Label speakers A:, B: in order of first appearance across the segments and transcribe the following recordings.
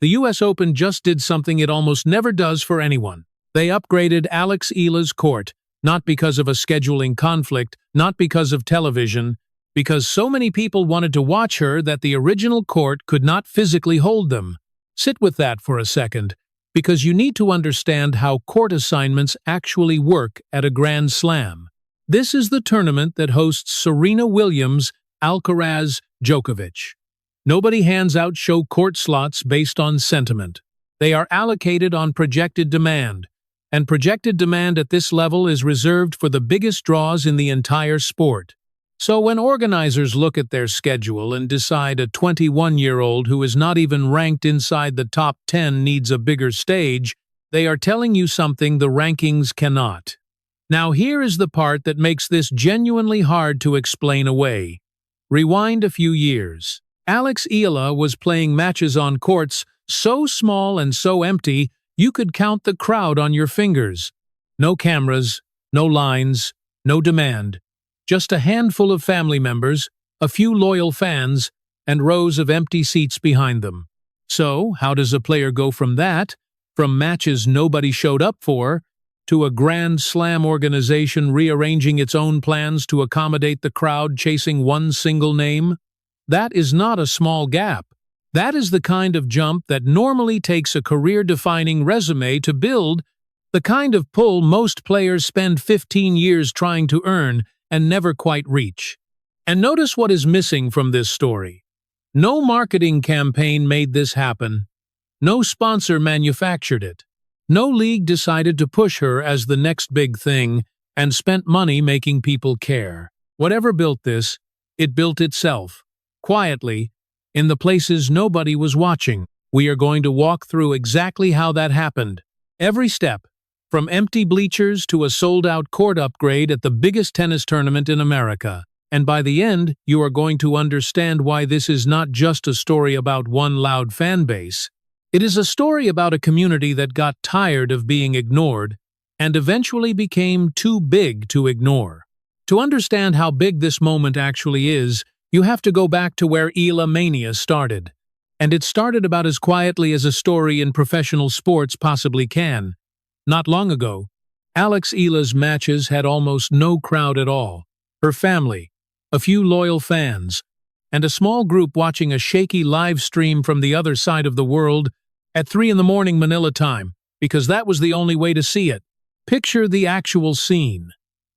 A: The US Open just did something it almost never does for anyone. They upgraded Alex Eala's court, not because of a scheduling conflict, not because of television, because so many people wanted to watch her that the original court could not physically hold them. Sit with that for a second, because you need to understand how court assignments actually work at a Grand Slam. This is the tournament that hosts Serena Williams, Alcaraz, Djokovic. Nobody hands out show court slots based on sentiment. They are allocated on projected demand, and projected demand at this level is reserved for the biggest draws in the entire sport. So when organizers look at their schedule and decide a 21-year-old who is not even ranked inside the top 10 needs a bigger stage, they are telling you something the rankings cannot. Now here is the part that makes this genuinely hard to explain away. Rewind a few years. Alex Eala was playing matches on courts so small and so empty you could count the crowd on your fingers. No cameras, no lines, no demand. Just a handful of family members, a few loyal fans, and rows of empty seats behind them. So, how does a player go from that, from matches nobody showed up for, to a Grand Slam organization rearranging its own plans to accommodate the crowd chasing one single name? That is not a small gap. That is the kind of jump that normally takes a career-defining resume to build, the kind of pull most players spend 15 years trying to earn and never quite reach. And notice what is missing from this story. No marketing campaign made this happen. No sponsor manufactured it. No league decided to push her as the next big thing and spent money making people care. Whatever built this, it built itself. Quietly, in the places nobody was watching. We are going to walk through exactly how that happened. Every step, from empty bleachers to a sold-out court upgrade at the biggest tennis tournament in America. And by the end, you are going to understand why this is not just a story about one loud fan base. It is a story about a community that got tired of being ignored and eventually became too big to ignore. To understand how big this moment actually is, you have to go back to where Eala Mania started. And it started about as quietly as a story in professional sports possibly can. Not long ago, Alex Eala's matches had almost no crowd at all. Her family, a few loyal fans, and a small group watching a shaky live stream from the other side of the world at 3 in the morning Manila time, because that was the only way to see it. Picture the actual scene.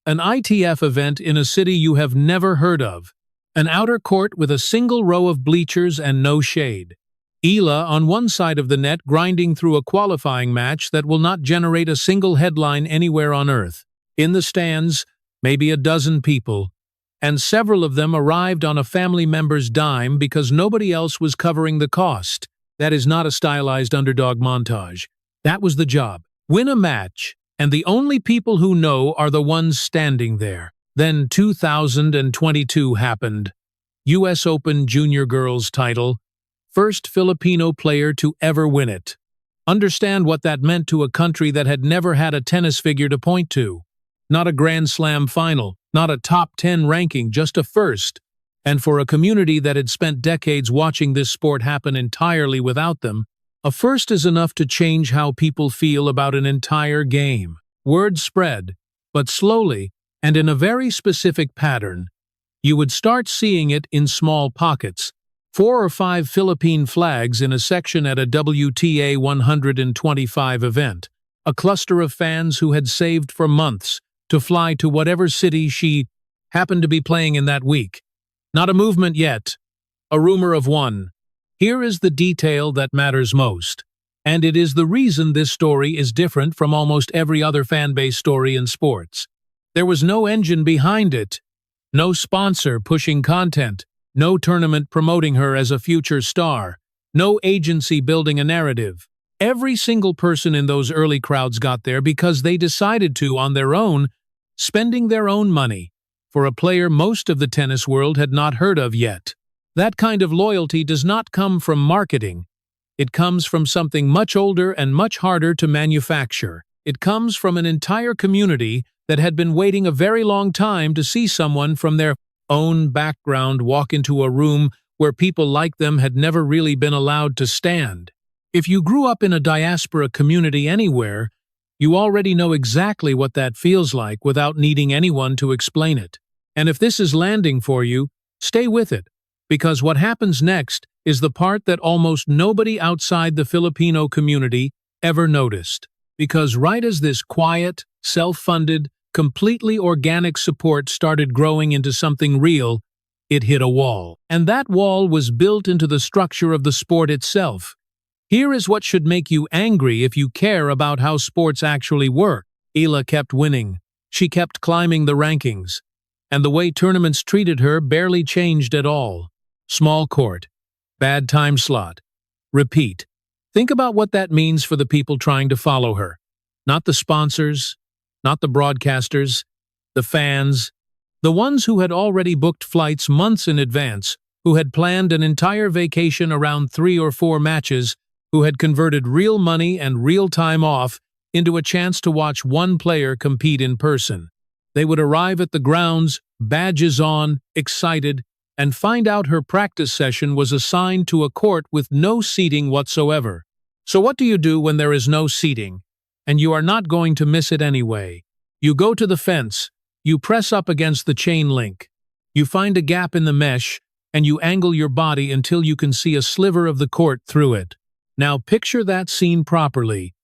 A: An ITF event in a city you have never heard of. An outer court with a single row of bleachers and no shade. Eala on one side of the net grinding through a qualifying match that will not generate a single headline anywhere on earth. In the stands, maybe a dozen people, and several of them arrived on a family member's dime because nobody else was covering the cost. That is not a stylized underdog montage. That was the job. Win a match, and the only people who know are the ones standing there. Then 2022 happened. US Open Junior Girls title. First Filipino player to ever win it. Understand what that meant to a country that had never had a tennis figure to point to. Not a Grand Slam final, not a top 10 ranking, just a first. And for a community that had spent decades watching this sport happen entirely without them, a first is enough to change how people feel about an entire game. Word spread, but slowly, and in a very specific pattern. You would start seeing it in small pockets. 4 or 5 Philippine flags in a section at a WTA 125 event. A cluster of fans who had saved for months to fly to whatever city she happened to be playing in that week. Not a movement yet. A rumor of one. Here is the detail that matters most. And it is the reason this story is different from almost every other fan-based story in sports. There was no engine behind it. No sponsor pushing content. No tournament promoting her as a future star. No agency building a narrative. Every single person in those early crowds got there because they decided to on their own, spending their own money, for a player most of the tennis world had not heard of yet. That kind of loyalty does not come from marketing. It comes from something much older and much harder to manufacture. It comes from an entire community that had been waiting a very long time to see someone from their own background walk into a room where people like them had never really been allowed to stand. If you grew up in a diaspora community anywhere, you already know exactly what that feels like without needing anyone to explain it. And if this is landing for you, stay with it, because what happens next is the part that almost nobody outside the Filipino community ever noticed. Because right as this quiet, self-funded, completely organic support started growing into something real, it hit a wall. And that wall was built into the structure of the sport itself. Here is what should make you angry if you care about how sports actually work. Eala kept winning. She kept climbing the rankings. And the way tournaments treated her barely changed at all. Small court. Bad time slot. Repeat. Think about what that means for the people trying to follow her. Not the sponsors, not the broadcasters, the fans, the ones who had already booked flights months in advance, who had planned an entire vacation around 3 or 4 matches, who had converted real money and real time off into a chance to watch one player compete in person. They would arrive at the grounds, badges on, excited, and find out her practice session was assigned to a court with no seating whatsoever. So what do you do when there is no seating, and you are not going to miss it anyway? You go to the fence, you press up against the chain link, you find a gap in the mesh, and you angle your body until you can see a sliver of the court through it. Now picture that scene properly,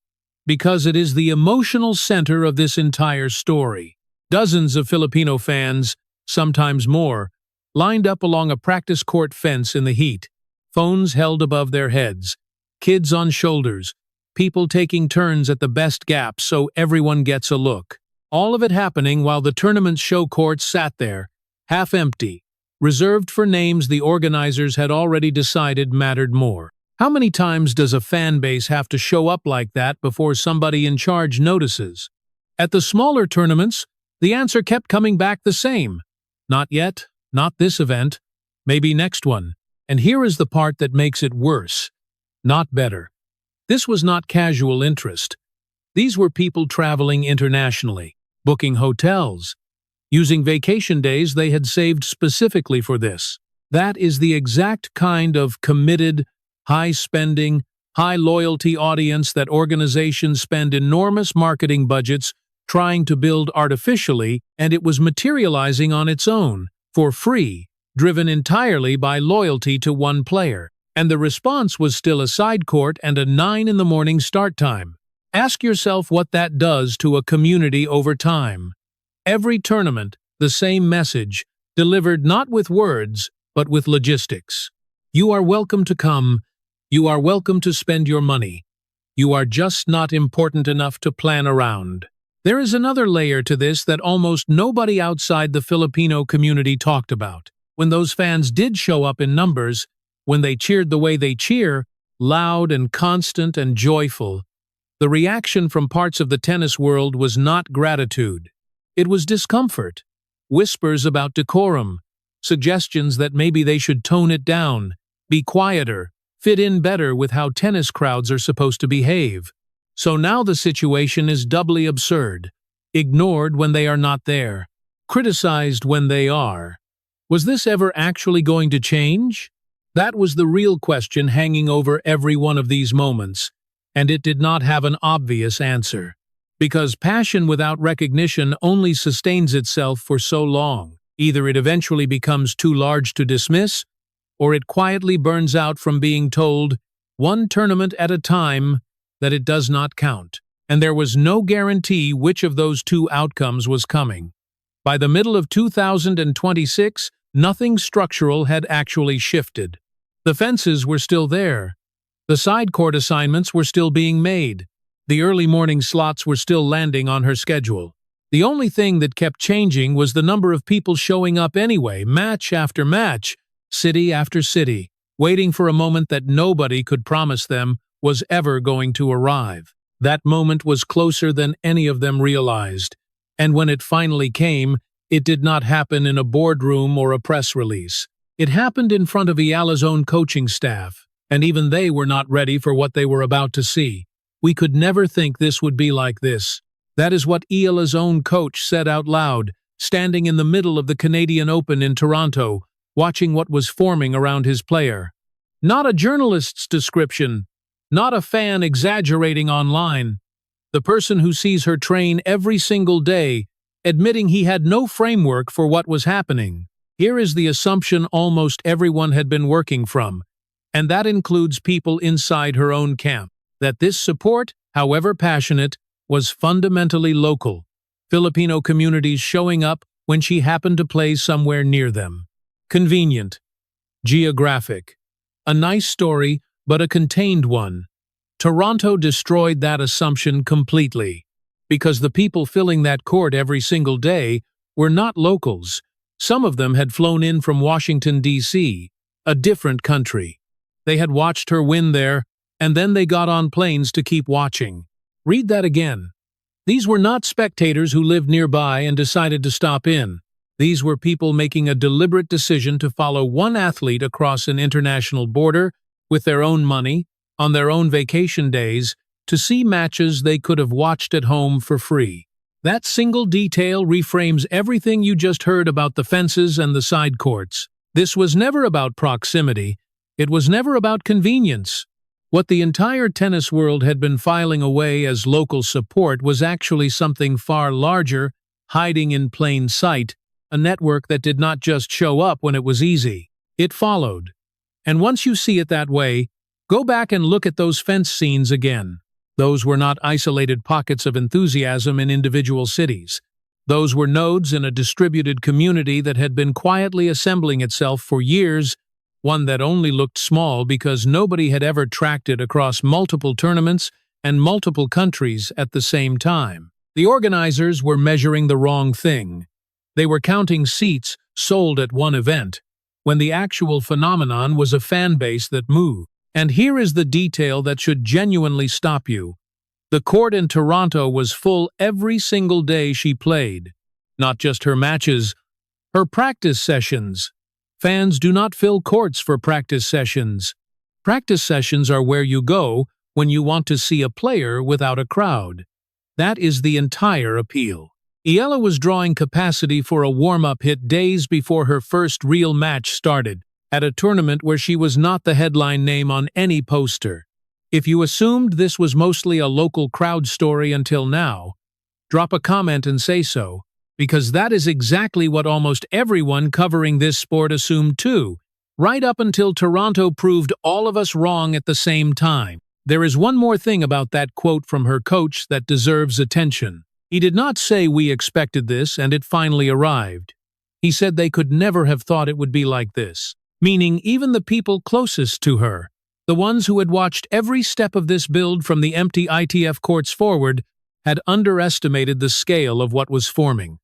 A: because it is the emotional center of this entire story. Dozens of Filipino fans, sometimes more, lined up along a practice court fence in the heat, phones held above their heads, kids on shoulders, people taking turns at the best gap so everyone gets a look. All of it happening while the tournament's show court sat there, half empty, reserved for names the organizers had already decided mattered more. How many times does a fan base have to show up like that before somebody in charge notices? At the smaller tournaments, the answer kept coming back the same. Not yet, not this event, maybe next one. And here is the part that makes it worse. Not better. This was not casual interest. These were people traveling internationally, booking hotels, using vacation days they had saved specifically for this. That is the exact kind of committed, high-spending, high-loyalty audience that organizations spend enormous marketing budgets trying to build artificially, and it was materializing on its own, for free, driven entirely by loyalty to one player. And the response was still a side court and a 9 in the morning start time. Ask yourself what that does to a community over time. Every tournament, the same message, delivered not with words, but with logistics. You are welcome to come. You are welcome to spend your money. You are just not important enough to plan around. There is another layer to this that almost nobody outside the Filipino community talked about. When those fans did show up in numbers, when they cheered the way they cheer, loud and constant and joyful, the reaction from parts of the tennis world was not gratitude. It was discomfort, whispers about decorum, suggestions that maybe they should tone it down, be quieter, fit in better with how tennis crowds are supposed to behave. So now the situation is doubly absurd. Ignored when they are not there. Criticized when they are. Was this ever actually going to change? That was the real question hanging over every one of these moments, and it did not have an obvious answer. Because passion without recognition only sustains itself for so long. Either it eventually becomes too large to dismiss, or it quietly burns out from being told, one tournament at a time, that it does not count. And there was no guarantee which of those two outcomes was coming. By the middle of 2026, nothing structural had actually shifted. The fences were still there. The side court assignments were still being made. The early morning slots were still landing on her schedule. The only thing that kept changing was the number of people showing up anyway, match after match, city after city, waiting for a moment that nobody could promise them was ever going to arrive. That moment was closer than any of them realized, and when it finally came, it did not happen in a boardroom or a press release. It happened in front of Eala's own coaching staff, and even they were not ready for what they were about to see. We could never think this would be like this. That is what Eala's own coach said out loud, standing in the middle of the Canadian Open in Toronto, watching what was forming around his player. Not a journalist's description, Not a fan exaggerating online. The person who sees her train every single day, admitting he had no framework for what was happening. Here is the assumption almost everyone had been working from, and that includes people inside her own camp, that this support, however passionate, was fundamentally local. Filipino communities showing up when she happened to play somewhere near them. Convenient. Geographic. A nice story, but a contained one. Toronto destroyed that assumption completely, because the people filling that court every single day were not locals. Some of them had flown in from Washington, D.C., a different country. They had watched her win there, and then they got on planes to keep watching. Read that again. These were not spectators who lived nearby and decided to stop in. These were people making a deliberate decision to follow one athlete across an international border with their own money, on their own vacation days, to see matches they could have watched at home for free. That single detail reframes everything you just heard about the fences and the side courts. This was never about proximity. It was never about convenience. What the entire tennis world had been filing away as local support was actually something far larger, hiding in plain sight, a network that did not just show up when it was easy. It followed. And once you see it that way, go back and look at those fence scenes again. Those were not isolated pockets of enthusiasm in individual cities. Those were nodes in a distributed community that had been quietly assembling itself for years, one that only looked small because nobody had ever tracked it across multiple tournaments and multiple countries at the same time. The organizers were measuring the wrong thing. They were counting seats sold at one event, when the actual phenomenon was a fan base that moved. And here is the detail that should genuinely stop you. The court in Toronto was full every single day she played. Not just her matches, her practice sessions. Fans do not fill courts for practice sessions. Practice sessions are where you go when you want to see a player without a crowd. That is the entire appeal. Eala was drawing capacity for a warm-up hit days before her first real match started, at a tournament where she was not the headline name on any poster. If you assumed this was mostly a local crowd story until now, drop a comment and say so, because that is exactly what almost everyone covering this sport assumed too, right up until Toronto proved all of us wrong at the same time. There is one more thing about that quote from her coach that deserves attention. He did not say we expected this and it finally arrived. He said they could never have thought it would be like this. Meaning even the people closest to her, the ones who had watched every step of this build from the empty ITF courts forward, had underestimated the scale of what was forming.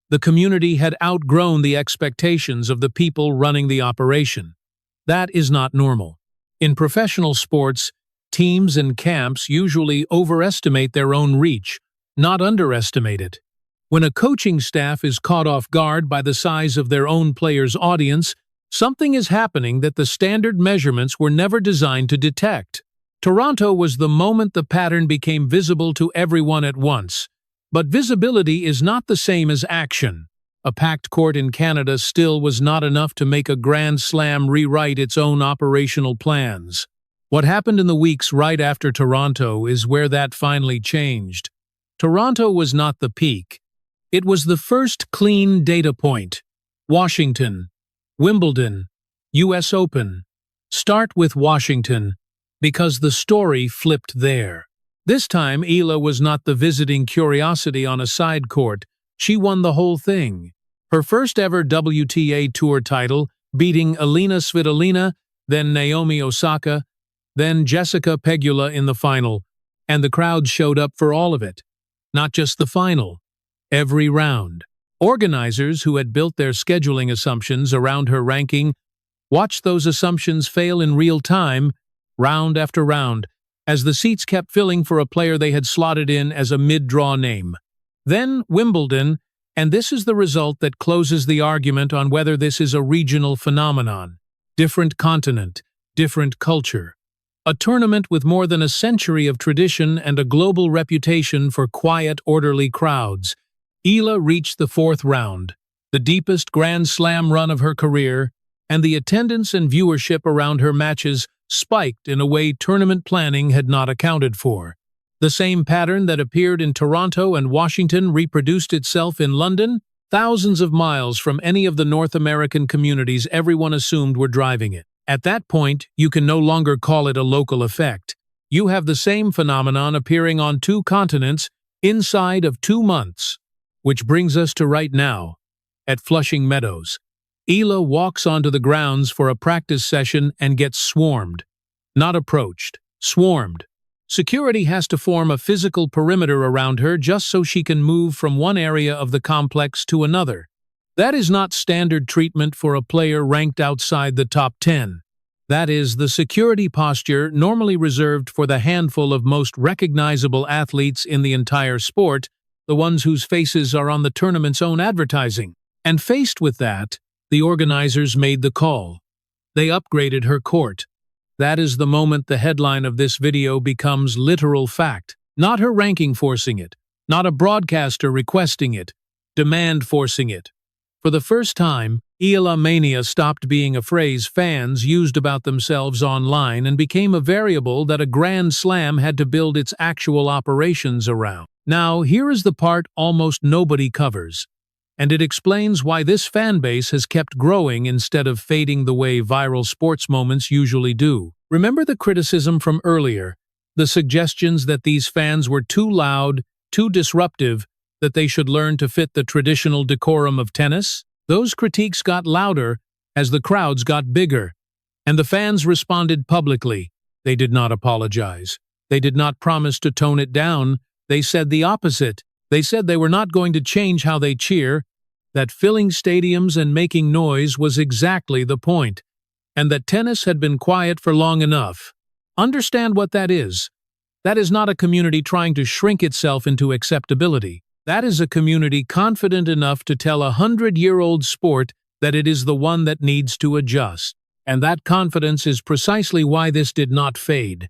A: The community had outgrown the expectations of the people running the operation. That is not normal. In professional sports, teams and camps usually overestimate their own reach, not underestimate it. When a coaching staff is caught off guard by the size of their own players' audience, something is happening that the standard measurements were never designed to detect. Toronto was the moment the pattern became visible to everyone at once. But visibility is not the same as action. A packed court in Canada still was not enough to make a Grand Slam rewrite its own operational plans. What happened in the weeks right after Toronto is where that finally changed. Toronto was not the peak. It was the first clean data point. Washington, Wimbledon, US Open. Start with Washington, because the story flipped there. This time, Eala was not the visiting curiosity on a side court. She won the whole thing. Her first ever WTA Tour title, beating Elina Svitolina, then Naomi Osaka, then Jessica Pegula in the final, and the crowd showed up for all of it. Not just the final. Every round. Organizers who had built their scheduling assumptions around her ranking watched those assumptions fail in real time, round after round, as the seats kept filling for a player they had slotted in as a mid-draw name. Then Wimbledon, and this is the result that closes the argument on whether this is a regional phenomenon. Different continent, different culture. A tournament with more than a century of tradition and a global reputation for quiet, orderly crowds. Eala reached the fourth round, the deepest Grand Slam run of her career, and the attendance and viewership around her matches spiked in a way tournament planning had not accounted for. The same pattern that appeared in Toronto and Washington reproduced itself in London, thousands of miles from any of the North American communities everyone assumed were driving it. At that point, you can no longer call it a local effect. You have the same phenomenon appearing on 2 continents inside of 2 months. Which brings us to right now. At Flushing Meadows, Eala walks onto the grounds for a practice session and gets swarmed. Not approached, swarmed. Security has to form a physical perimeter around her just so she can move from one area of the complex to another. That is not standard treatment for a player ranked outside the top 10. That is the security posture normally reserved for the handful of most recognizable athletes in the entire sport, the ones whose faces are on the tournament's own advertising. And faced with that, the organizers made the call. They upgraded her court. That is the moment the headline of this video becomes literal fact. Not her ranking forcing it, not a broadcaster requesting it, demand forcing it. For the first time, Eala Mania stopped being a phrase fans used about themselves online and became a variable that a Grand Slam had to build its actual operations around. Now, here is the part almost nobody covers, and it explains why this fan base has kept growing instead of fading the way viral sports moments usually do. Remember the criticism from earlier, the suggestions that these fans were too loud, too disruptive, that they should learn to fit the traditional decorum of tennis? Those critiques got louder as the crowds got bigger, and the fans responded publicly. They did not apologize. They did not promise to tone it down. They said the opposite. They said they were not going to change how they cheer, that filling stadiums and making noise was exactly the point, and that tennis had been quiet for long enough. Understand what that is. That is not a community trying to shrink itself into acceptability. That is a community confident enough to tell a 100-year-old sport that it is the one that needs to adjust. And that confidence is precisely why this did not fade.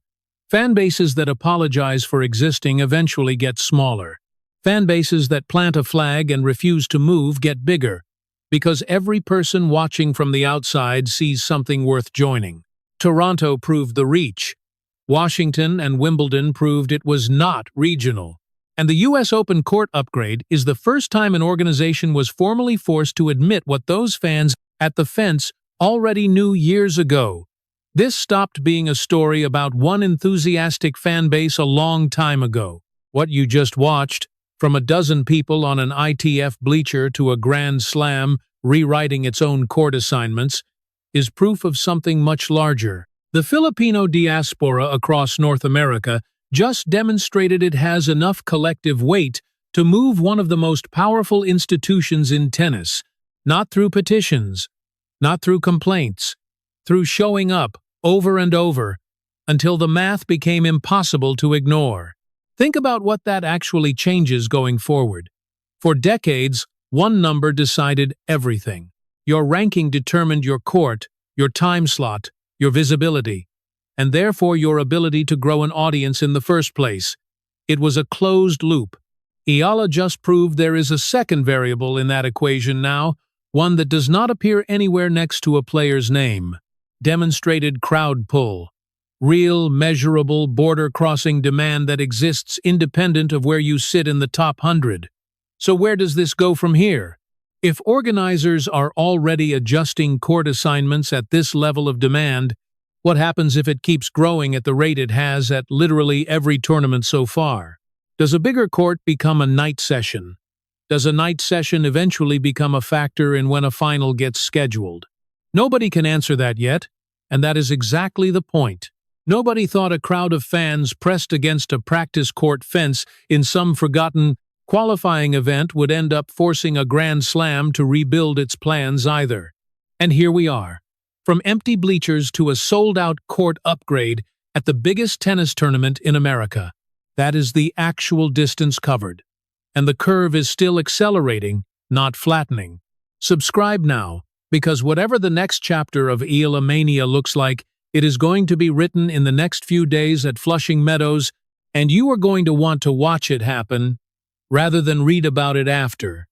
A: Fan bases that apologize for existing eventually get smaller. Fan bases that plant a flag and refuse to move get bigger, because every person watching from the outside sees something worth joining. Toronto proved the reach. Washington and Wimbledon proved it was not regional. And the U.S. Open court upgrade is the first time an organization was formally forced to admit what those fans at the fence already knew years ago. This stopped being a story about one enthusiastic fan base a long time ago. What you just watched, from a dozen people on an ITF bleacher to a Grand Slam rewriting its own court assignments, is proof of something much larger. The Filipino diaspora across North America just demonstrated it has enough collective weight to move one of the most powerful institutions in tennis, not through petitions, not through complaints, through showing up over and over until the math became impossible to ignore. Think about what that actually changes going forward. For decades, one number decided everything. Your ranking determined your court, your time slot, your visibility, and therefore your ability to grow an audience in the first place. It was a closed loop. Eala just proved there is a second variable in that equation now, one that does not appear anywhere next to a player's name. Demonstrated crowd pull. Real, measurable, border-crossing demand that exists independent of where you sit in the top 100. So where does this go from here? If organizers are already adjusting court assignments at this level of demand, what happens if it keeps growing at the rate it has at literally every tournament so far? Does a bigger court become a night session? Does a night session eventually become a factor in when a final gets scheduled? Nobody can answer that yet, and that is exactly the point. Nobody thought a crowd of fans pressed against a practice court fence in some forgotten qualifying event would end up forcing a Grand Slam to rebuild its plans either. And here we are. From empty bleachers to a sold-out court upgrade at the biggest tennis tournament in America. That is the actual distance covered. And the curve is still accelerating, not flattening. Subscribe now, because whatever the next chapter of Eala Mania looks like, it is going to be written in the next few days at Flushing Meadows, and you are going to want to watch it happen rather than read about it after.